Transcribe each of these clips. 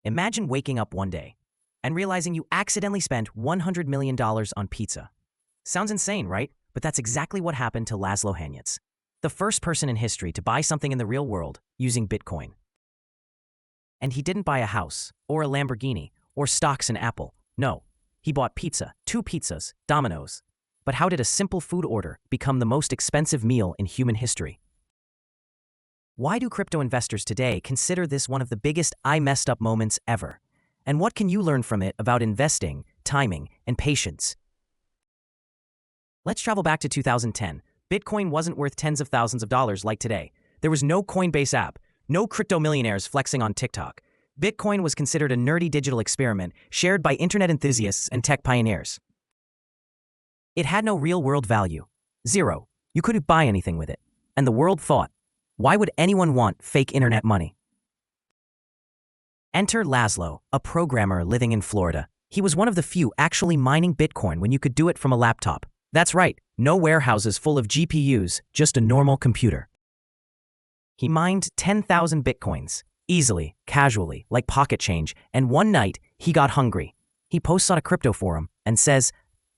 Imagine waking up one day and realizing you accidentally spent $100 million on pizza. Sounds insane, right? But that's exactly what happened to Laszlo Hanyecz, the first person in history to buy something in the real world using Bitcoin. And he didn't buy a house, or a Lamborghini, or stocks in Apple. No, he bought pizza, 2 pizzas, Domino's. But how did a simple food order become the most expensive meal in human history? Why do crypto investors today consider this one of the biggest I messed up moments ever? And what can you learn from it about investing, timing, and patience? Let's travel back to 2010. Bitcoin wasn't worth tens of thousands of dollars like today. There was no Coinbase app, no crypto millionaires flexing on TikTok. Bitcoin was considered a nerdy digital experiment shared by internet enthusiasts and tech pioneers. It had no real-world value. Zero. You couldn't buy anything with it. And the world thought, why would anyone want fake internet money? Enter Laszlo, a programmer living in Florida. He was one of the few actually mining Bitcoin when you could do it from a laptop. That's right, no warehouses full of GPUs, just a normal computer. He mined 10,000 Bitcoins, easily, casually, like pocket change, and one night, he got hungry. He posts on a crypto forum and says,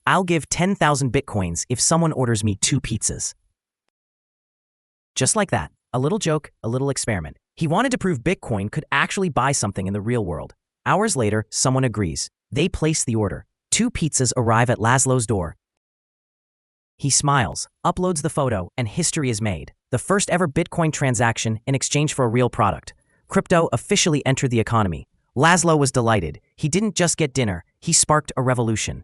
"I'll give 10,000 Bitcoins if someone orders me 2 pizzas." Just like that, a little joke, a little experiment. He wanted to prove Bitcoin could actually buy something in the real world. Hours later, someone agrees. They place the order. 2 pizzas arrive at Laszlo's door. He smiles, uploads the photo, and history is made. The first ever Bitcoin transaction in exchange for a real product. Crypto officially entered the economy. Laszlo was delighted. He didn't just get dinner, he sparked a revolution.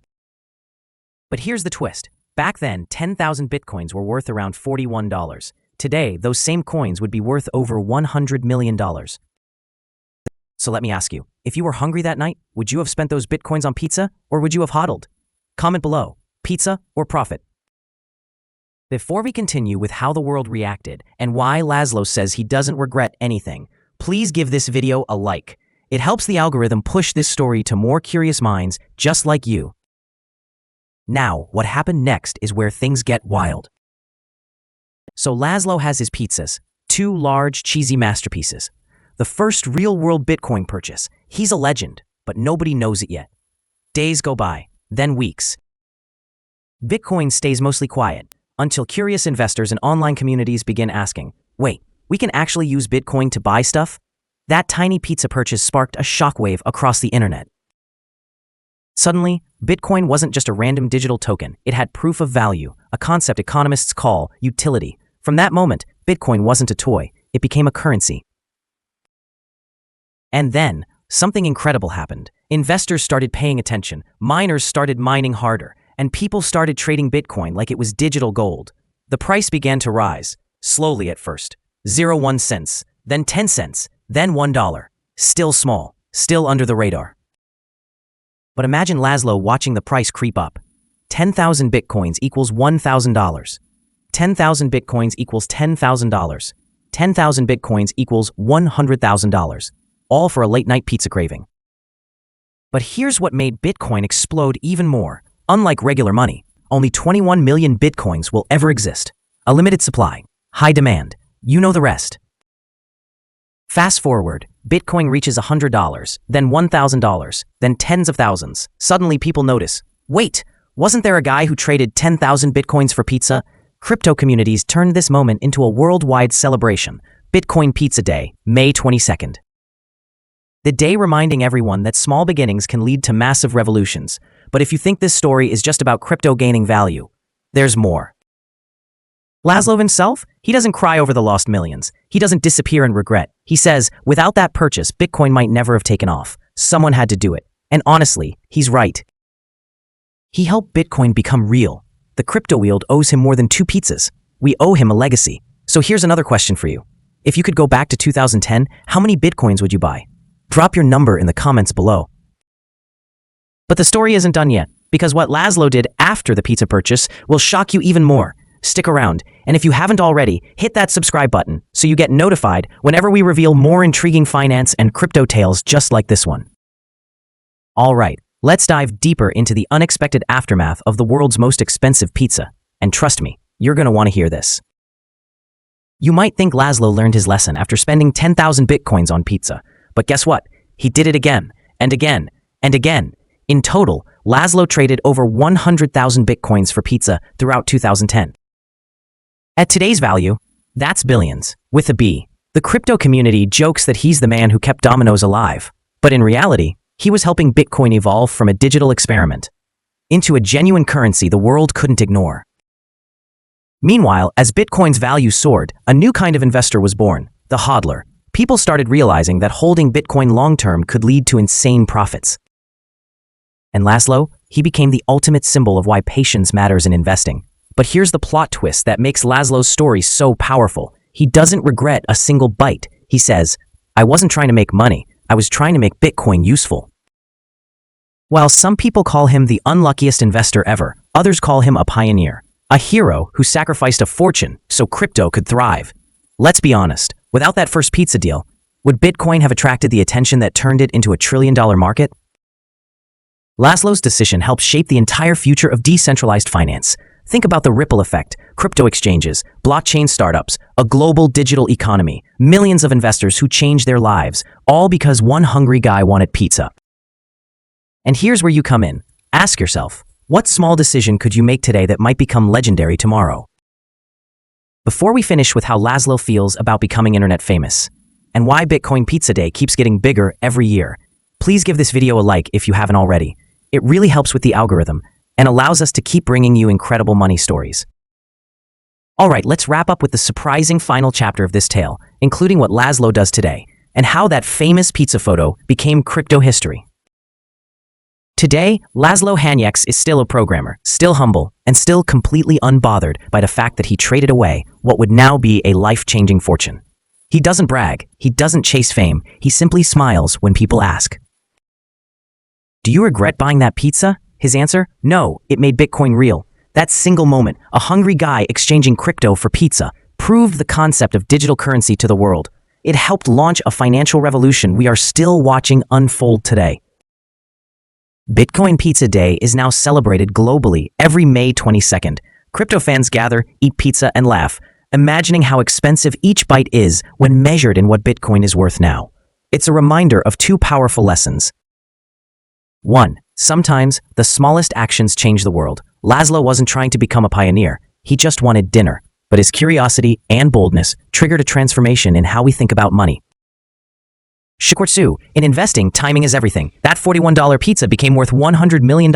But here's the twist. Back then, 10,000 Bitcoins were worth around $41. Today, those same coins would be worth over $100 million. So let me ask you, if you were hungry that night, would you have spent those Bitcoins on pizza, or would you have hodled? Comment below, pizza or profit? Before we continue with how the world reacted and why Laszlo says he doesn't regret anything, please give this video a like. It helps the algorithm push this story to more curious minds just like you. Now, what happened next is where things get wild. So Laszlo has his pizzas, 2 large, cheesy masterpieces. The first real-world Bitcoin purchase. He's a legend, but nobody knows it yet. Days go by, then weeks. Bitcoin stays mostly quiet, until curious investors and online communities begin asking, wait, we can actually use Bitcoin to buy stuff? That tiny pizza purchase sparked a shockwave across the internet. Suddenly, Bitcoin wasn't just a random digital token, it had proof of value, a concept economists call utility. From that moment, Bitcoin wasn't a toy, it became a currency. And then, something incredible happened. Investors started paying attention, miners started mining harder, and people started trading Bitcoin like it was digital gold. The price began to rise, slowly at first. 0.1 cents, then 10 cents, then $1. Still small, still under the radar. But imagine Laszlo watching the price creep up. 10,000 Bitcoins equals $1,000. 10,000 Bitcoins equals $10,000. 10,000 Bitcoins equals $100,000. All for a late-night pizza craving. But here's what made Bitcoin explode even more. Unlike regular money, only 21 million Bitcoins will ever exist. A limited supply, high demand. You know the rest. Fast forward, Bitcoin reaches $100, then $1,000, then tens of thousands. Suddenly people notice, wait, wasn't there a guy who traded 10,000 Bitcoins for pizza? Crypto communities turned this moment into a worldwide celebration. Bitcoin Pizza Day, May 22nd. The day reminding everyone that small beginnings can lead to massive revolutions. But if you think this story is just about crypto gaining value, there's more. Laszlo himself, he doesn't cry over the lost millions. He doesn't disappear in regret. He says, without that purchase, Bitcoin might never have taken off. Someone had to do it. And honestly, he's right. He helped Bitcoin become real. The crypto world owes him more than 2 pizzas. We owe him a legacy. So here's another question for you. If you could go back to 2010, how many Bitcoins would you buy? Drop your number in the comments below. But the story isn't done yet, because what Laszlo did after the pizza purchase will shock you even more. Stick around, and if you haven't already, hit that subscribe button so you get notified whenever we reveal more intriguing finance and crypto tales just like this one. Alright, let's dive deeper into the unexpected aftermath of the world's most expensive pizza. And trust me, you're gonna want to hear this. You might think Laszlo learned his lesson after spending 10,000 Bitcoins on pizza, but guess what? He did it again, and again, and again. In total, Laszlo traded over 100,000 bitcoins for pizza throughout 2010. At today's value, that's billions, with a B. The crypto community jokes that he's the man who kept Domino's alive, but in reality, he was helping Bitcoin evolve from a digital experiment into a genuine currency the world couldn't ignore. Meanwhile, as Bitcoin's value soared, a new kind of investor was born, the hodler. People started realizing that holding Bitcoin long-term could lead to insane profits. And Laszlo, he became the ultimate symbol of why patience matters in investing. But here's the plot twist that makes Laszlo's story so powerful. He doesn't regret a single bite. He says, "I wasn't trying to make money. I was trying to make Bitcoin useful." While some people call him the unluckiest investor ever, others call him a pioneer, a hero who sacrificed a fortune so crypto could thrive. Let's be honest, without that first pizza deal, would Bitcoin have attracted the attention that turned it into a trillion-dollar market? Laszlo's decision helped shape the entire future of decentralized finance. Think about the ripple effect: crypto exchanges, blockchain startups, a global digital economy, millions of investors who changed their lives, all because one hungry guy wanted pizza. And here's where you come in. Ask yourself, what small decision could you make today that might become legendary tomorrow? Before we finish with how Laszlo feels about becoming internet famous, and why Bitcoin Pizza Day keeps getting bigger every year, please give this video a like if you haven't already. It really helps with the algorithm and allows us to keep bringing you incredible money stories. Alright, let's wrap up with the surprising final chapter of this tale, including what Laszlo does today, and how that famous pizza photo became crypto history. Today, Laszlo Hanyecz is still a programmer, still humble, and still completely unbothered by the fact that he traded away what would now be a life-changing fortune. He doesn't brag, he doesn't chase fame, he simply smiles when people ask, "Do you regret buying that pizza?" His answer? No, it made Bitcoin real. That single moment, a hungry guy exchanging crypto for pizza, proved the concept of digital currency to the world. It helped launch a financial revolution we are still watching unfold today. Bitcoin Pizza Day is now celebrated globally every May 22nd. Crypto fans gather, eat pizza, and laugh, imagining how expensive each bite is when measured in what Bitcoin is worth now. It's a reminder of two powerful lessons. 1. Sometimes, the smallest actions change the world. Laszlo wasn't trying to become a pioneer. He just wanted dinner. But his curiosity and boldness triggered a transformation in how we think about money. Shikortsu, in investing, timing is everything. That $41 pizza became worth $100 million,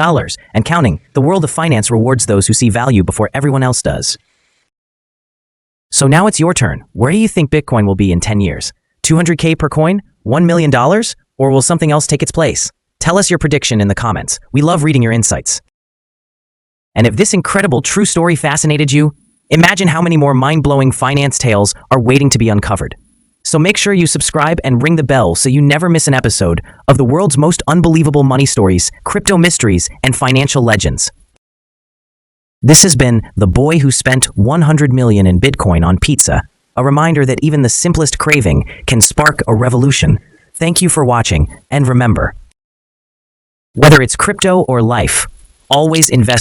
and counting. The world of finance rewards those who see value before everyone else does. So now it's your turn. Where do you think Bitcoin will be in 10 years? 200K per coin? $1 million? Or will something else take its place? Tell us your prediction in the comments. We love reading your insights. And if this incredible true story fascinated you, imagine how many more mind-blowing finance tales are waiting to be uncovered. So make sure you subscribe and ring the bell so you never miss an episode of the world's most unbelievable money stories, crypto mysteries, and financial legends. This has been The Boy Who Spent 100 million in Bitcoin on Pizza, a reminder that even the simplest craving can spark a revolution. Thank you for watching, and remember, whether it's crypto or life, always invest